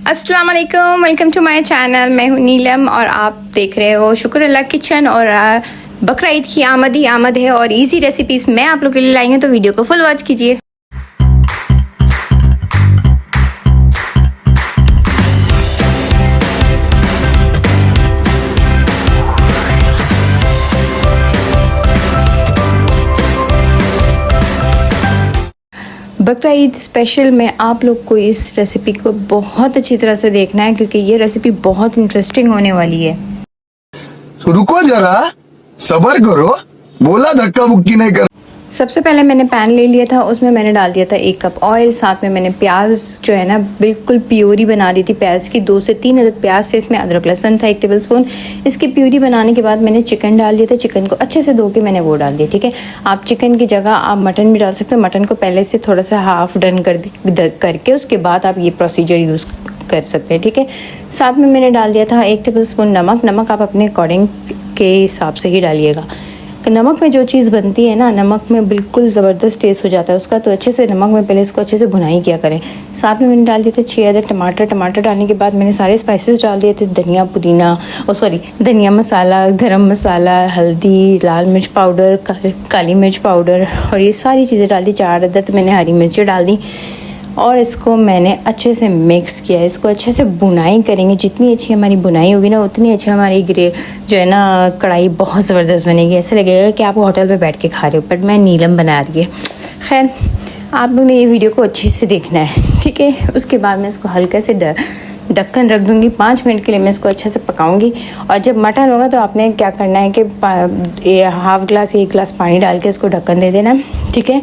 अस्सलाम वालेकुम, welcome to my channel. मैं हूँ नीलम और आप देख रहे हो शुक्र अल्लाह किचन। और बकरा ईद की आमद है और इजी रेसिपीज़ मैं आप लोग के लिए लाई हूँ, तो वीडियो को फुल वॉच कीजिए। बकरा ईद स्पेशल में आप लोग को इस रेसिपी को बहुत अच्छी तरह से देखना है, क्योंकि ये रेसिपी बहुत इंटरेस्टिंग होने वाली है। तो रुको जरा, सब्र करो, बोला धक्का मुक्की नहीं कर। सबसे पहले मैंने पैन ले लिया था, उसमें मैंने डाल दिया था 1 कप ऑयल। साथ में मैंने प्याज जो है ना बिल्कुल प्यूरी बना दी थी प्याज की। 2 से 3 अदद प्याज थे, इसमें अदरक लहसुन था 1 टेबलस्पून। इसकी प्यूरी बनाने के बाद मैंने चिकन डाल दिया था। चिकन को अच्छे से धो के मैंने वो डाल दिया। ठीक है, आप चिकन की जगह आप मटन भी डाल सकते हो। मटन को पहले से थोड़ा सा हाफ डन करके उसके बाद आप ये प्रोसीजर यूज़ कर सकते हैं। ठीक है, साथ में मैंने डाल दिया था 1 टेबलस्पून नमक। नमक आप अपने अकॉर्डिंग के हिसाब से ही डालिएगा। नमक में जो चीज़ बनती है ना, नमक में बिल्कुल ज़बरदस्त टेस्ट हो जाता है उसका। तो अच्छे से नमक में पहले इसको अच्छे से भुनाई किया करें। साथ में मैंने डाल दिए थे 6 अदद टमाटर। टमाटर डालने के बाद मैंने सारे स्पाइसेस डाल दिए थे, धनिया पुदीना धनिया मसाला, गरम मसाला, हल्दी, लाल मिर्च पाउडर, काली मिर्च पाउडर और ये सारी चीज़ें डाल दी। 4 अदद मैंने हरी मिर्ची डाल दी और इसको मैंने अच्छे से मिक्स किया। इसको अच्छे से बुनाई करेंगे। जितनी अच्छी हमारी बुनाई होगी ना, उतनी अच्छी हमारी जो है ना कढ़ाई बहुत ज़बरदस्त बनेगी। ऐसे लगेगा कि आप होटल पे बैठ के खा रहे हो, बट मैं नीलम बना रही है। खैर, आप लोग ने ये वीडियो को अच्छे से देखना है। ठीक है, उसके बाद मैं इसको हल्का से ढक्कन रख दूँगी। 5 मिनट के लिए मैं इसको अच्छे से पकाऊंगी। और जब मटन होगा तो आपने क्या करना है कि हाफ ग्लास 1 गिलास पानी डाल के इसको ढक्कन दे देना। ठीक है,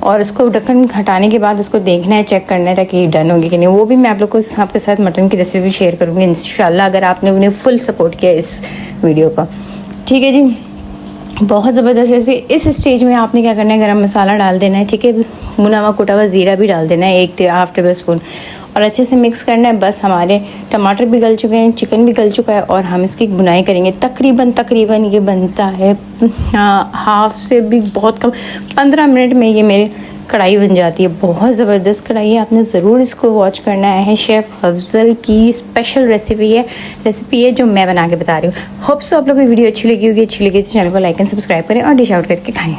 और उसको ढक्कन हटाने के बाद इसको देखना है, चेक करना है ताकि डन होगी कि नहीं। वो भी मैं आप लोग को आपके साथ मटन की रेसिपी शेयर करूँगी इंशाल्लाह, अगर आपने उन्हें फुल सपोर्ट किया इस वीडियो का। ठीक है जी, बहुत ज़बरदस्त रेसिपी। इस स्टेज में आपने क्या करना है, गरम मसाला डाल देना है। ठीक है, भुना हुआ कुटा हुआ ज़ीरा भी डाल देना है, 1 टेबल स्पून, और अच्छे से मिक्स करना है। बस हमारे टमाटर भी गल चुके हैं, चिकन भी गल चुका है और हम इसकी बुनाई करेंगे। तकरीबन ये बनता है हाफ से भी बहुत कम 15 मिनट में ये मेरी कढ़ाई बन जाती है। बहुत ज़बरदस्त कढ़ाई है, आपने ज़रूर इसको वॉच करना है। शेफ़ अफजल की स्पेशल रेसिपी है जो मैं बना के बता रही हूँ। होप सो आप लोगों को वीडियो अच्छी लगी होगी। अच्छी लगी तो चैनल को लाइक एंड सब्सक्राइब करें और डिश आउट करके खाएँ।